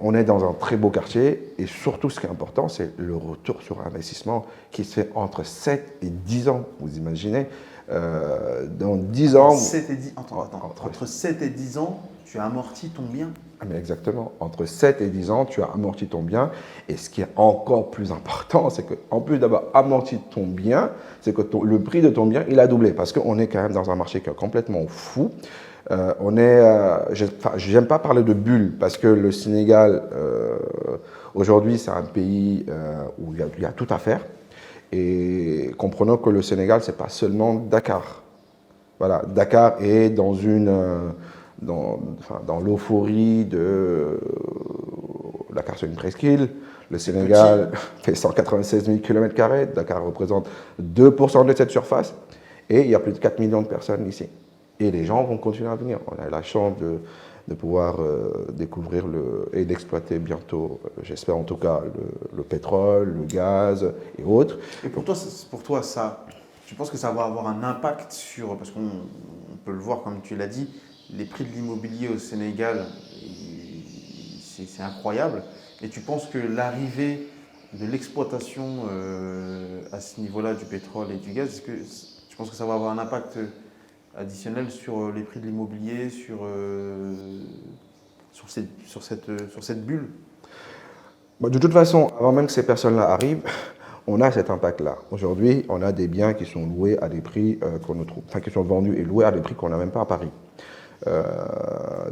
On est dans un très beau quartier et surtout ce qui est important, c'est le retour sur investissement qui se fait entre 7 et 10 ans. Vous imaginez, dans 10 ans… 7 et 10, entre 7 et 10 ans, tu as amorti ton bien. Ah, mais exactement, entre 7 et 10 ans, tu as amorti ton bien. Et ce qui est encore plus important, c'est qu'en plus d'avoir amorti ton bien, c'est que le prix de ton bien, il a doublé. Parce qu'on est quand même dans un marché qui est complètement fou. J'aime pas parler de bulle parce que le Sénégal, aujourd'hui, c'est un pays où il y a tout à faire. Et comprenons que le Sénégal, c'est pas seulement Dakar. Voilà, Dakar est dans l'euphorie de… Dakar, c'est une presqu'île. Le Sénégal fait 196 000 km². Dakar représente 2% de cette surface. Et il y a plus de 4 millions de personnes ici. Et les gens vont continuer à venir. On a la chance de pouvoir découvrir et d'exploiter bientôt, j'espère en tout cas, le pétrole, le gaz et autres. Et pour toi, ça, tu penses que ça va avoir un impact sur, parce qu'on peut le voir comme tu l'as dit, les prix de l'immobilier au Sénégal, c'est incroyable. Et tu penses que l'arrivée de l'exploitation à ce niveau-là du pétrole et du gaz, est-ce que tu penses que ça va avoir un impact additionnel sur les prix de l'immobilier, sur cette bulle? De toute façon, avant même que ces personnes-là arrivent, on a cet impact-là. Aujourd'hui, on a des biens qui sont loués à des prix qu'on ne trouve, enfin qui sont vendus et loués à des prix qu'on n'a même pas à Paris.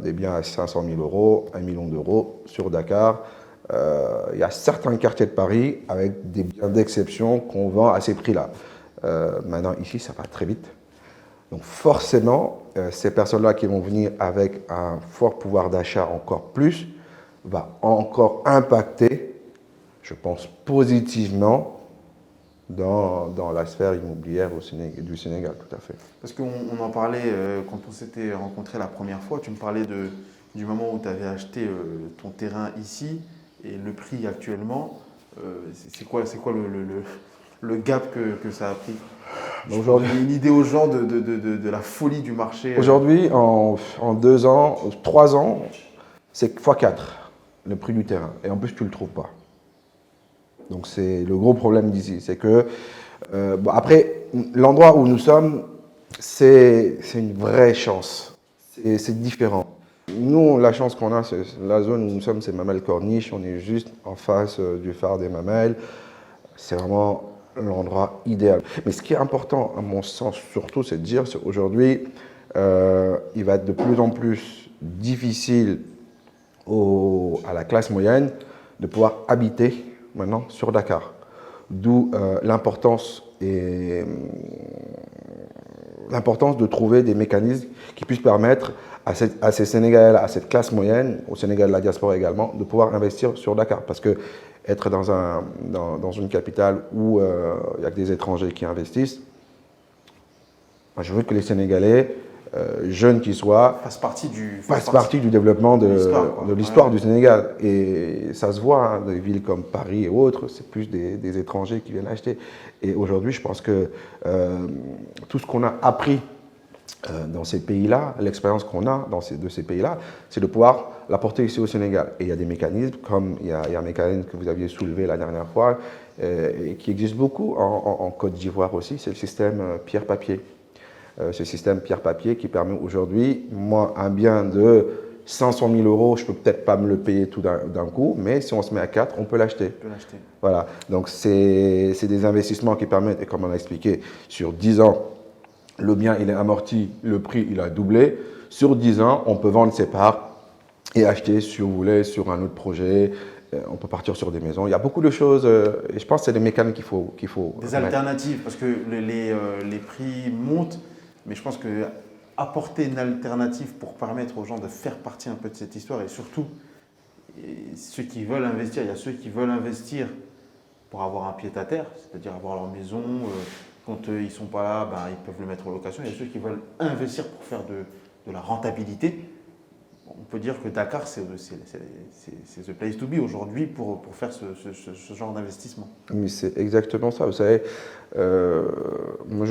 Des biens à 500 000 euros, 1 million d'euros sur Dakar. Il y a certains quartiers de Paris avec des biens d'exception qu'on vend à ces prix-là. Maintenant, ici, ça va très vite. Donc forcément, ces personnes-là qui vont venir avec un fort pouvoir d'achat encore plus, va encore impacter, je pense, positivement dans la sphère immobilière du Sénégal, tout à fait. Parce qu'on en parlait quand on s'était rencontrés la première fois, tu me parlais du moment où tu avais acheté ton terrain ici et le prix actuellement. C'est quoi le gap que ça a pris? Aujourd'hui, une idée aux gens de la folie du marché. Aujourd'hui, en 2 ans, 3 ans, c'est x4 le prix du terrain. Et en plus, tu ne le trouves pas. Donc c'est le gros problème d'ici. C'est que, après, l'endroit où nous sommes, c'est une vraie chance. C'est différent. Nous, la chance qu'on a, c'est la zone où nous sommes, c'est Mamelles Corniche. On est juste en face du phare des Mamelles. C'est vraiment l'endroit idéal. Mais ce qui est important, à mon sens, surtout, c'est de dire qu'aujourd'hui, il va être de plus en plus difficile à la classe moyenne de pouvoir habiter maintenant sur Dakar. D'où l'importance de trouver des mécanismes qui puissent permettre à ces Sénégalais, à cette classe moyenne, au Sénégal de la diaspora également, de pouvoir investir sur Dakar. Parce que être dans une capitale où il n'y a que des étrangers qui investissent, moi, je veux que les Sénégalais, jeunes qu'ils soient, fassent partie du développement de l'histoire du Sénégal. Et ça se voit, hein, des villes comme Paris et autres, c'est plus des étrangers qui viennent acheter. Et aujourd'hui, je pense que tout ce qu'on a appris dans ces pays-là, l'expérience qu'on a de ces pays-là, c'est de pouvoir l'apporter ici au Sénégal. Et il y a des mécanismes, comme il y a un mécanisme que vous aviez soulevé la dernière fois, et qui existe beaucoup en Côte d'Ivoire aussi, c'est le système pierre-papier. Ce système pierre-papier qui permet aujourd'hui, moi, un bien de 500 000 euros, je ne peux peut-être pas me le payer tout d'un coup, mais si on se met à 4, on peut l'acheter. Voilà, donc c'est des investissements qui permettent, et comme on a expliqué, sur 10 ans, le bien il est amorti, le prix il a doublé. Sur 10 ans, on peut vendre ses parts et acheter, si vous voulez, sur un autre projet. On peut partir sur des maisons. Il y a beaucoup de choses, et je pense que c'est des mécanismes qu'il faut des alternatives, parce que les prix montent, mais je pense que apporter une alternative pour permettre aux gens de faire partie un peu de cette histoire, et surtout, ceux qui veulent investir, il y a ceux qui veulent investir pour avoir un pied-à-terre, c'est-à-dire avoir leur maison. Quand ils ne sont pas là, ben, ils peuvent le mettre en location. Il y a ceux qui veulent investir pour faire de la rentabilité. On peut dire que Dakar, c'est the place to be aujourd'hui pour faire ce genre d'investissement. Mais c'est exactement ça. Vous savez, moi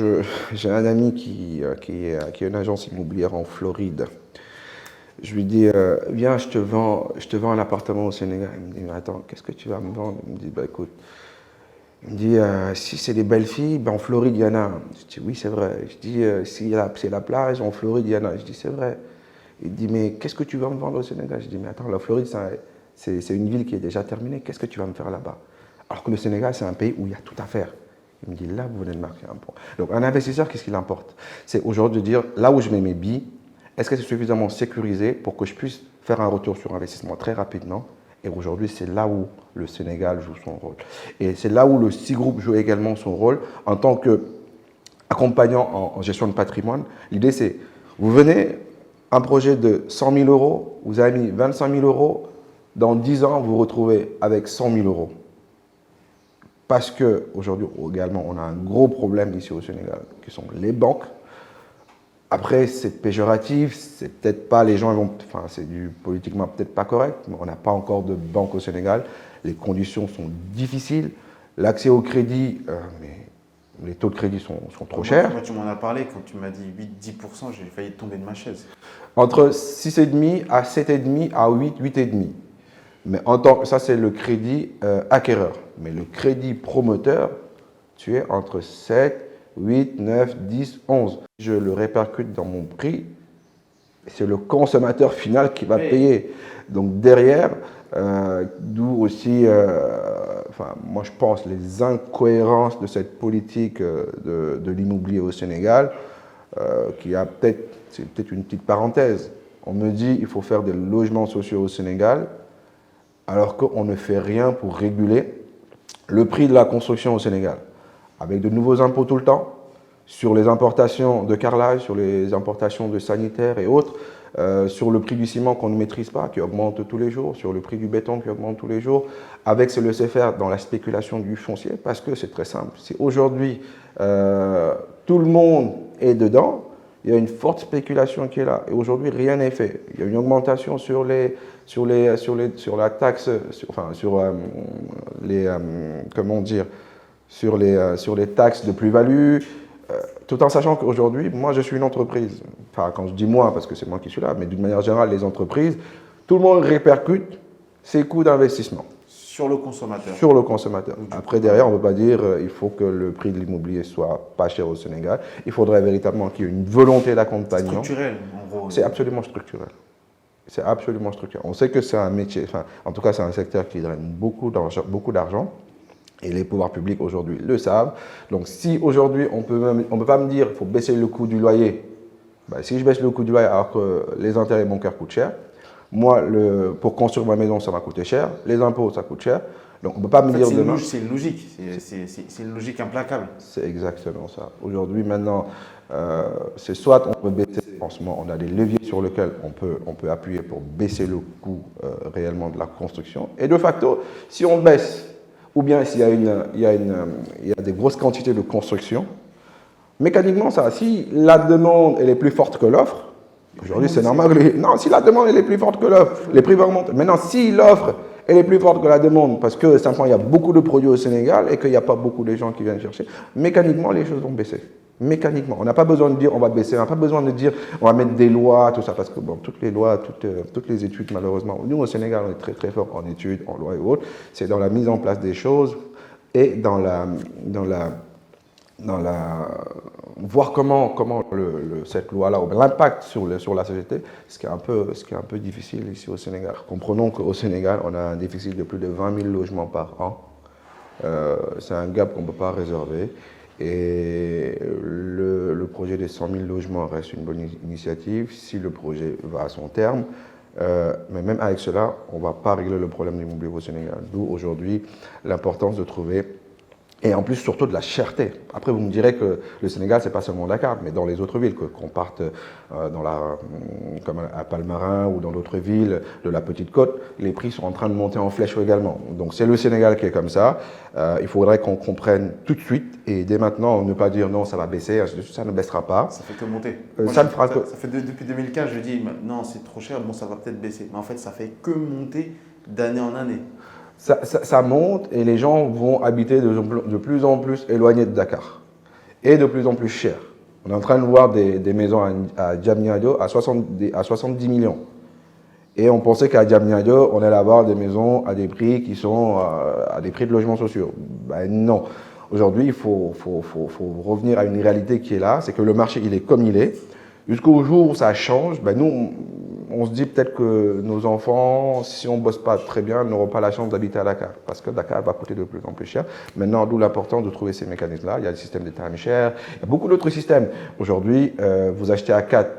j'ai un ami qui a une agence immobilière en Floride. Je lui dis, viens, je te vends un appartement au Sénégal. Il me dit, mais attends, qu'est-ce que tu vas me vendre? Il me dit, bah écoute, il me dit, si c'est des belles filles, ben en Floride, il y en a. Je dis, oui, c'est vrai. Je dis, si c'est la plage, en Floride, il y en a. Je dis, c'est vrai. Il dit, mais qu'est-ce que tu vas me vendre au Sénégal? Je dis, mais attends, la Floride, c'est une ville qui est déjà terminée. Qu'est-ce que tu vas me faire là-bas? Alors que le Sénégal, c'est un pays où il y a tout à faire. Il me dit, là, vous venez de marquer un point. Donc, un investisseur, qu'est-ce qu'il importe? C'est aujourd'hui de dire, là où je mets mes billes, est-ce que c'est suffisamment sécurisé pour que je puisse faire un retour sur investissement très rapidement? Et aujourd'hui, c'est là où le Sénégal joue son rôle. Et c'est là où le Cigroup joue également son rôle en tant qu'accompagnant en gestion de patrimoine. L'idée, c'est, vous venez, un projet de 100 000 euros, vous avez mis 25 000 euros, dans 10 ans, vous vous retrouvez avec 100 000 euros. Parce qu'aujourd'hui, également, on a un gros problème ici au Sénégal, qui sont les banques. Après, c'est péjoratif, c'est peut-être pas, les gens vont, enfin, c'est du politiquement peut-être pas correct, mais on n'a pas encore de banque au Sénégal. Les conditions sont difficiles. L'accès au crédit, mais les taux de crédit sont trop chers. Moi, tu m'en as parlé quand tu m'as dit 8-10%, j'ai failli tomber de ma chaise. Entre 6,5 à 7,5 à 8, 8,5. Mais en tant que ça, c'est le crédit acquéreur. Mais le crédit promoteur, tu es entre 7, 8, 9, 10, 11. Je le répercute dans mon prix. C'est le consommateur final qui va payer. Donc derrière, d'où aussi, enfin, moi je pense, les incohérences de cette politique de l'immobilier au Sénégal, qui a peut-être, c'est peut-être une petite parenthèse. On me dit il faut faire des logements sociaux au Sénégal, alors qu'on ne fait rien pour réguler le prix de la construction au Sénégal, avec de nouveaux impôts tout le temps, sur les importations de carrelage, sur les importations de sanitaires et autres, sur le prix du ciment qu'on ne maîtrise pas, qui augmente tous les jours, sur le prix du béton qui augmente tous les jours, avec ce laisser-faire dans la spéculation du foncier, parce que c'est très simple. Si aujourd'hui tout le monde est dedans, il y a une forte spéculation qui est là. Et aujourd'hui, rien n'est fait. Il y a une augmentation sur la taxe, sur les taxes de plus-value, tout en sachant qu'aujourd'hui, moi, je suis une entreprise. Enfin, quand je dis moi, parce que c'est moi qui suis là, mais d'une manière générale, les entreprises, tout le monde répercute ses coûts d'investissement. Sur le consommateur. Sur le consommateur. Après, derrière, on ne peut pas dire il faut que le prix de l'immobilier soit pas cher au Sénégal. Il faudrait véritablement qu'il y ait une volonté d'accompagnement. C'est structurel, en gros. C'est absolument structurel. C'est absolument structurel. On sait que c'est un métier, enfin, en tout cas, c'est un secteur qui draine beaucoup d'argent. Et les pouvoirs publics aujourd'hui le savent. Donc, si aujourd'hui, on peut pas me dire qu'il faut baisser le coût du loyer, ben, si je baisse le coût du loyer alors que les intérêts bancaires coûtent cher, moi, pour construire ma maison, ça m'a coûté cher. Les impôts, ça coûte cher. Donc, on ne peut pas me dire demain. C'est une logique. C'est une logique implacable. C'est exactement ça. Aujourd'hui, maintenant, c'est soit on peut baisser, en ce moment, on a des leviers sur lesquels on peut appuyer pour baisser le coût réellement de la construction. Et de facto, si on baisse, ou bien s'il y a des grosses quantités de construction, mécaniquement, ça, si la demande elle est plus forte que l'offre, aujourd'hui, c'est normal. Non, si la demande elle est plus forte que l'offre, les prix vont augmenter. Maintenant, si l'offre elle est plus forte que la demande, parce que simplement il y a beaucoup de produits au Sénégal et qu'il n'y a pas beaucoup de gens qui viennent chercher, mécaniquement, les choses vont baisser. Mécaniquement. On n'a pas besoin de dire on va baisser, on n'a pas besoin de dire on va mettre des lois, tout ça, parce que bon, toutes les lois, toutes les études, malheureusement, nous au Sénégal, on est très très fort en études, en lois et autres. C'est dans la mise en place des choses et dans voir comment cette loi-là, l'impact sur la société, ce qui est un peu difficile ici au Sénégal. Comprenons qu'au Sénégal, on a un déficit de plus de 20 000 logements par an. C'est un gap qu'on ne peut pas résorber. Et le projet des 100 000 logements reste une bonne initiative si le projet va à son terme. Mais même avec cela, on ne va pas régler le problème de l'immobilier au Sénégal. D'où aujourd'hui l'importance de trouver, et en plus surtout de la cherté. Après, vous me direz que le Sénégal, c'est pas seulement Dakar, mais dans les autres villes, qu'on parte comme à Palmarin ou dans d'autres villes de la Petite Côte, les prix sont en train de monter en flèche également. Donc c'est le Sénégal qui est comme ça. Il faudrait qu'on comprenne tout de suite et dès maintenant ne pas dire non, ça va baisser, ça ne baissera pas. Ça fait que monter. Ça fait depuis 2015, je dis non, c'est trop cher, bon, ça va peut-être baisser. Mais en fait, ça fait que monter d'année en année. Ça monte et les gens vont habiter de plus en plus éloignés de Dakar et de plus en plus cher. On est en train de voir des maisons à Diamniadio à 70 millions. Et on pensait qu'à Diamniadio, on allait avoir des maisons à des prix qui sont à des prix de logements sociaux. Ben non. Aujourd'hui, il faut revenir à une réalité qui est là, c'est que le marché, il est comme il est. Jusqu'au jour où ça change, ben nous, on se dit peut-être que nos enfants, si on ne bosse pas très bien, n'auront pas la chance d'habiter à Dakar, parce que Dakar va coûter de plus en plus cher. Maintenant, d'où l'importance de trouver ces mécanismes-là. Il y a le système des terrains chers, il y a beaucoup d'autres systèmes. Aujourd'hui, vous achetez à 4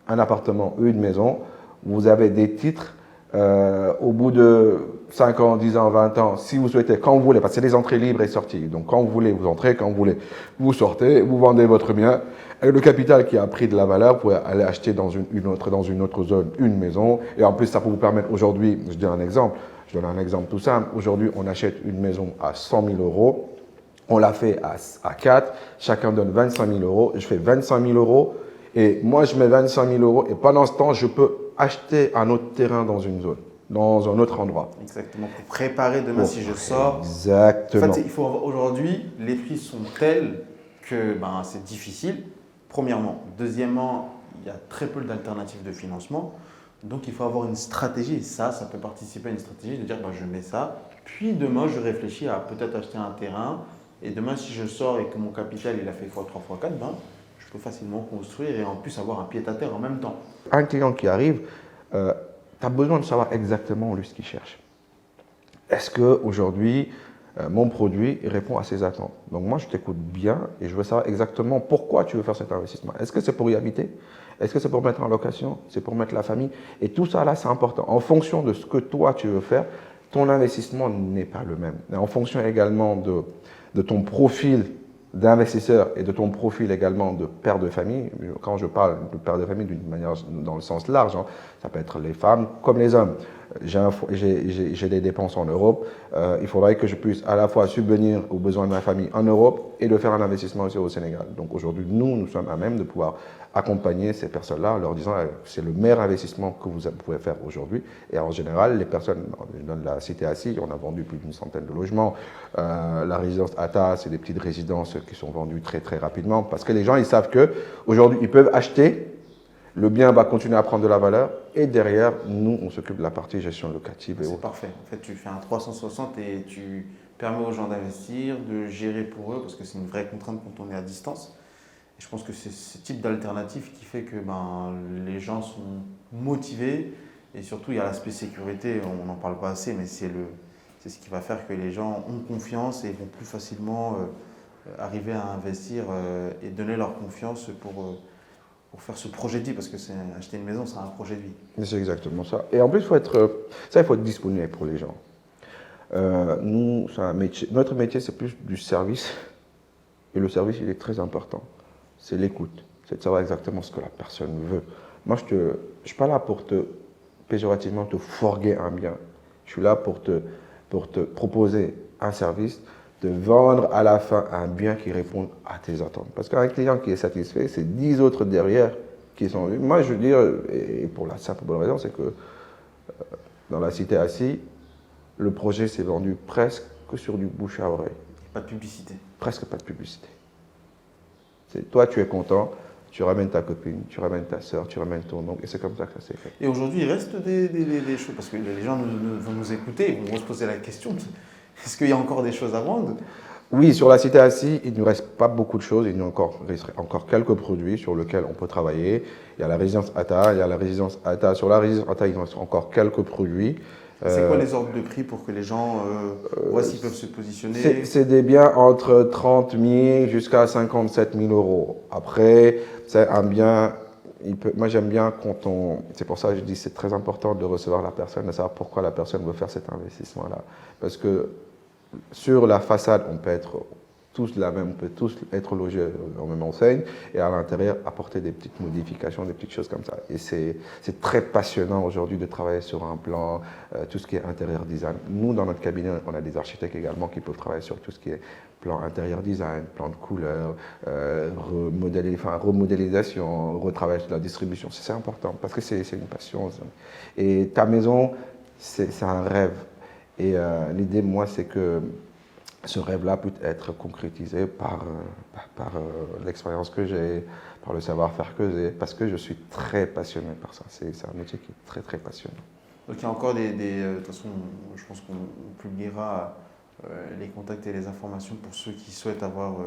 un appartement ou une maison, vous avez des titres au bout de 5 ans, 10 ans, 20 ans, si vous souhaitez, quand vous voulez, parce que c'est des entrées libres et sorties. Donc quand vous voulez, vous entrez, quand vous voulez, vous sortez, vous vendez votre bien. Et le capital qui a pris de la valeur, vous pouvez aller acheter dans une autre zone une maison. Et en plus, ça peut vous permettre aujourd'hui, je donne un exemple tout simple. Aujourd'hui, on achète une maison à 100 000 euros. On l'a fait à 4. Chacun donne 25 000 euros. Je fais 25 000 euros. Et moi, je mets 25 000 euros. Et pendant ce temps, je peux acheter un autre terrain dans une zone, dans un autre endroit. Exactement. Pour préparer demain si je sors. Exactement. En fait, aujourd'hui, les prix sont tels que c'est difficile. Premièrement. Deuxièmement, il y a très peu d'alternatives de financement. Donc, il faut avoir une stratégie. Et ça peut participer à une stratégie de dire je mets ça. Puis demain, je réfléchis à peut-être acheter un terrain. Et demain, si je sors et que mon capital il a fait x3, x4, je peux facilement construire et en plus avoir un pied-à-terre en même temps. Un client qui arrive, tu as besoin de savoir exactement lui ce qu'il cherche. Est-ce qu'aujourd'hui, mon produit répond à ses attentes? Donc moi, je t'écoute bien et je veux savoir exactement pourquoi tu veux faire cet investissement. Est-ce que c'est pour y habiter? Est-ce que c'est pour mettre en location? C'est pour mettre la famille? Et tout ça, là, c'est important. En fonction de ce que toi, tu veux faire, ton investissement n'est pas le même. Et en fonction également de ton profil d'investisseur et de ton profil également de père de famille. Quand je parle de père de famille d'une manière dans le sens large, ça peut être les femmes comme les hommes. J'ai des dépenses en Europe. Il faudrait que je puisse à la fois subvenir aux besoins de ma famille en Europe et de faire un investissement aussi au Sénégal. Donc aujourd'hui, nous sommes à même de pouvoir accompagner ces personnes-là en leur disant c'est le meilleur investissement que vous pouvez faire aujourd'hui. Et en général, les personnes, dans la cité Assis, on a vendu plus d'une centaine de logements. La résidence Atta, c'est des petites résidences qui sont vendues très très rapidement parce que les gens, ils savent qu'aujourd'hui, ils peuvent acheter, le bien va continuer à prendre de la valeur et derrière, nous, on s'occupe de la partie gestion locative. C'est parfait. En fait, tu fais un 360 et tu permets aux gens d'investir, de gérer pour eux parce que c'est une vraie contrainte quand on est à distance. Et je pense que c'est ce type d'alternative qui fait que les gens sont motivés et surtout, il y a l'aspect sécurité, on n'en parle pas assez, mais c'est ce qui va faire que les gens ont confiance et vont plus facilement arriver à investir et donner leur confiance pour faire ce projet de vie, parce que acheter une maison, c'est un projet de vie. C'est exactement ça. Et en plus, il faut être disponible pour les gens. Nous, c'est un métier. Notre métier, c'est plus du service. Et le service, il est très important. C'est l'écoute. C'est de savoir exactement ce que la personne veut. Moi, je ne suis pas là pour péjorativement te fourguer un bien. Je suis là pour te proposer un service, de vendre à la fin un bien qui répond à tes attentes. Parce qu'un client qui est satisfait, c'est 10 autres derrière qui sont... Moi, je veux dire, et pour la simple bonne raison, c'est que dans la cité Assis, le projet s'est vendu presque que sur du bouche à oreille. Pas de publicité. Presque pas de publicité. Toi, tu es content, tu ramènes ta copine, tu ramènes ta soeur, tu ramènes ton oncle, et c'est comme ça que ça s'est fait. Et aujourd'hui, il reste des choses, parce que les gens vont nous écouter, ils vont se poser la question, est-ce qu'il y a encore des choses à vendre? Oui, sur la cité Assis, il ne nous reste pas beaucoup de choses, il nous reste encore quelques produits sur lesquels on peut travailler. Il y a la résidence Atta, Sur la résidence Atta, il nous reste encore quelques produits. C'est quoi les ordres de prix pour que les gens voient s'ils peuvent se positionner? C'est des biens entre 30 000 jusqu'à 57 000 euros. Après, c'est un bien, moi j'aime bien c'est pour ça que je dis c'est très important de recevoir la personne, de savoir pourquoi la personne veut faire cet investissement-là. Parce que sur la façade, on peut tous être logés en même enseigne et à l'intérieur apporter des petites modifications, des petites choses comme ça. Et c'est très passionnant aujourd'hui de travailler sur un plan, tout ce qui est intérieur design. Nous, dans notre cabinet, on a des architectes également qui peuvent travailler sur tout ce qui est plan intérieur design, plan de couleur, remodélisation, retravail sur la distribution. C'est important parce que c'est une passion. Et ta maison, c'est un rêve. Et l'idée, moi, c'est que ce rêve-là peut être concrétisé par l'expérience que j'ai, par le savoir-faire que j'ai, parce que je suis très passionné par ça. C'est un métier qui est très, très passionnant. Donc il y a encore de toute façon, je pense qu'on publiera les contacts et les informations pour ceux qui souhaitent avoir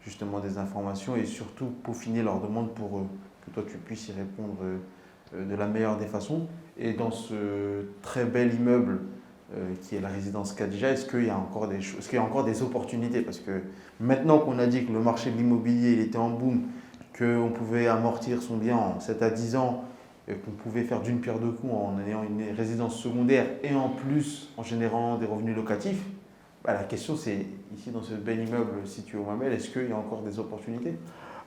justement des informations et surtout peaufiner leurs demandes pour que toi tu puisses y répondre de la meilleure des façons. Et dans ce très bel immeuble qui est la résidence Khadija, est-ce qu'il y a encore des choses, est-ce qu'il y a encore des opportunités? Parce que maintenant qu'on a dit que le marché de l'immobilier il était en boom, qu'on pouvait amortir son bien en 7 à 10 ans, qu'on pouvait faire d'une pierre deux coups en ayant une résidence secondaire et en plus en générant des revenus locatifs, bah, la question c'est, ici dans ce bel immeuble situé au Mamel, est-ce qu'il y a encore des opportunités?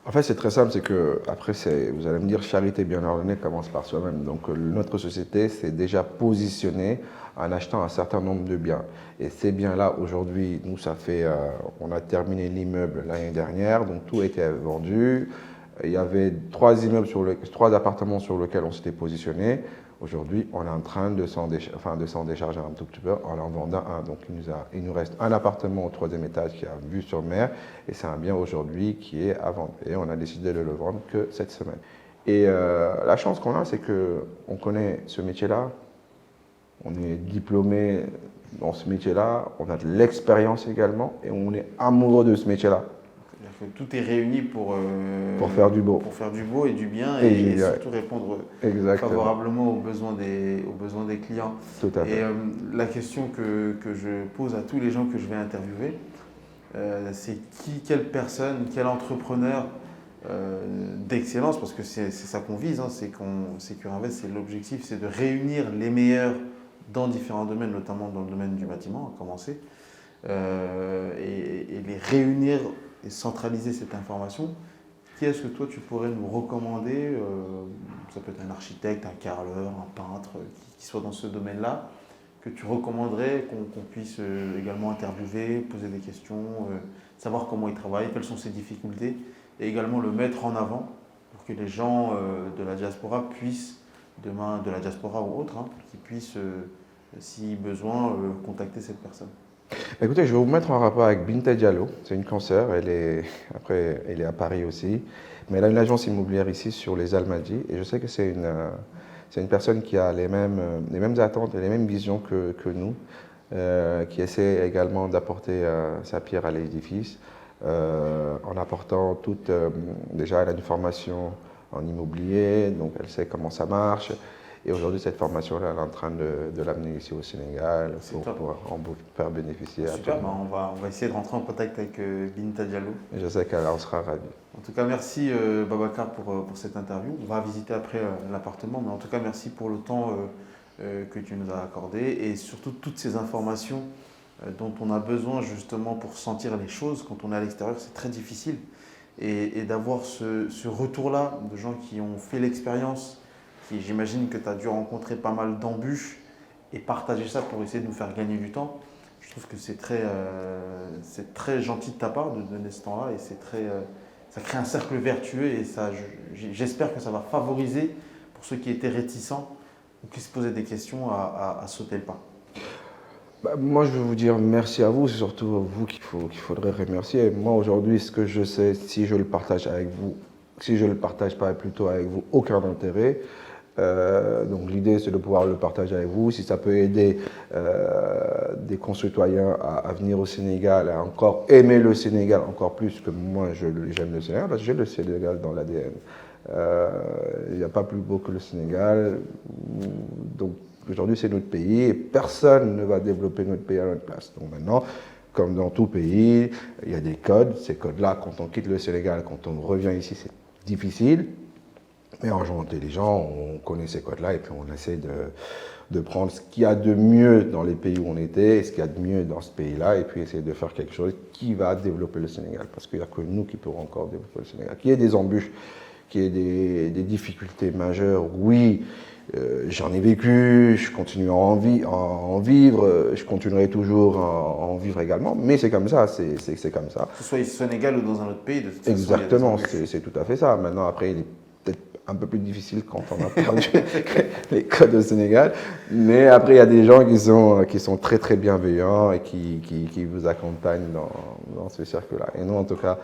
En fait, c'est très simple, c'est que, après, vous allez me dire, charité bien ordonnée commence par soi-même. Donc, notre société s'est déjà positionnée en achetant un certain nombre de biens. Et ces biens-là, aujourd'hui, nous, on a terminé l'immeuble l'année dernière, donc tout était vendu. Il y avait 3 appartements sur lesquels on s'était positionné. Aujourd'hui, on est en train de s'en décharger un tout petit peu en en vendant un. Donc, il nous reste un appartement au 3e étage qui a vue sur mer et c'est un bien aujourd'hui qui est à vendre. Et on a décidé de le vendre que cette semaine. Et la chance qu'on a, c'est qu'on connaît ce métier-là, on est diplômé dans ce métier-là, on a de l'expérience également et on est amoureux de ce métier-là. Tout est réuni pour faire du beau. Pour faire du beau et du bien et surtout répondre favorablement aux besoins des clients. Tout à fait. Et la question que je pose à tous les gens que je vais interviewer, c'est quelle personne, quel entrepreneur d'excellence, parce que c'est ça qu'on vise, hein, c'est qu'Urinvest, c'est l'objectif, c'est de réunir les meilleurs dans différents domaines, notamment dans le domaine du bâtiment, à commencer, et les réunir et centraliser cette information. Qui est-ce que toi tu pourrais nous recommander? Ça peut être un architecte, un carreleur, un peintre, qui soit dans ce domaine-là, que tu recommanderais qu'on puisse également interviewer, poser des questions, savoir comment il travaille, quelles sont ses difficultés, et également le mettre en avant pour que les gens de la diaspora puissent, demain, de la diaspora ou autre, hein, qui puissent, si besoin, contacter cette personne. Écoutez, je vais vous mettre en rapport avec Binta Diallo. C'est une consoeur, elle est à Paris aussi. Mais elle a une agence immobilière ici sur les Almadies. Et je sais que c'est une personne qui a les mêmes attentes et les mêmes visions que nous, qui essaie également d'apporter sa pierre à l'édifice, en apportant déjà elle a une formation en immobilier, donc elle sait comment ça marche. Et aujourd'hui, cette formation-là, elle est en train de l'amener ici au Sénégal pour pouvoir en faire bénéficier. Super, on va essayer de rentrer en contact avec Binta Diallo. Et je sais qu'elle en sera ravie. En tout cas, merci Babacar pour cette interview. On va visiter après l'appartement, mais en tout cas, merci pour le temps que tu nous as accordé et surtout toutes ces informations dont on a besoin justement pour sentir les choses. Quand on est à l'extérieur, c'est très difficile. Et d'avoir ce retour-là de gens qui ont fait l'expérience. J'imagine que tu as dû rencontrer pas mal d'embûches et partager ça pour essayer de nous faire gagner du temps. Je trouve que c'est très gentil de ta part de donner ce temps-là et ça crée un cercle vertueux et j'espère que ça va favoriser pour ceux qui étaient réticents ou qui se posaient des questions à sauter le pas. Moi, je veux vous dire merci à vous, c'est surtout vous qu'il faudrait remercier. Moi, aujourd'hui, ce que je sais, si je le partage avec vous, si je ne le partage pas plutôt avec vous, aucun intérêt. Donc l'idée c'est de pouvoir le partager avec vous, si ça peut aider des concitoyens à venir au Sénégal, à encore aimer le Sénégal encore plus que moi j'aime le Sénégal, parce que j'ai le Sénégal dans l'ADN. Il n'y a pas plus beau que le Sénégal, donc aujourd'hui c'est notre pays et personne ne va développer notre pays à notre place. Donc maintenant, comme dans tout pays, il y a des codes, ces codes-là quand on quitte le Sénégal, quand on revient ici c'est difficile. Mais en gens intelligents, on connaît ces codes-là et puis on essaie de prendre ce qu'il y a de mieux dans les pays où on était et ce qu'il y a de mieux dans ce pays-là et puis essayer de faire quelque chose qui va développer le Sénégal. Parce qu'il n'y a que nous qui pourrons encore développer le Sénégal. Qu'il y ait des embûches, qu'il y ait des difficultés majeures, oui, j'en ai vécu, je continue à en vivre, je continuerai toujours à en vivre également, mais c'est comme ça, c'est comme ça. Que ce soit ici au Sénégal ou dans un autre pays, de toute façon. Exactement, c'est tout à fait ça. Maintenant, après, il est peut-être un peu plus difficile quand on a perdu les codes au Sénégal. Mais après, il y a des gens qui sont très très bienveillants et qui vous accompagnent dans ce cercle-là. Et nous, en tout cas,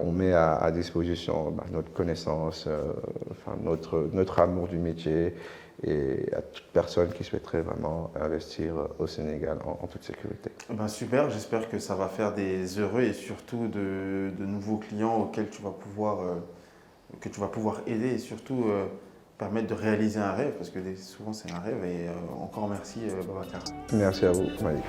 on met à disposition notre connaissance, notre amour du métier et à toute personne qui souhaiterait vraiment investir au Sénégal en toute sécurité. Ben super, j'espère que ça va faire des heureux et surtout de nouveaux clients auxquels que tu vas pouvoir aider et surtout permettre de réaliser un rêve parce que souvent c'est un rêve et encore merci Babacar. Merci à vous, Malik.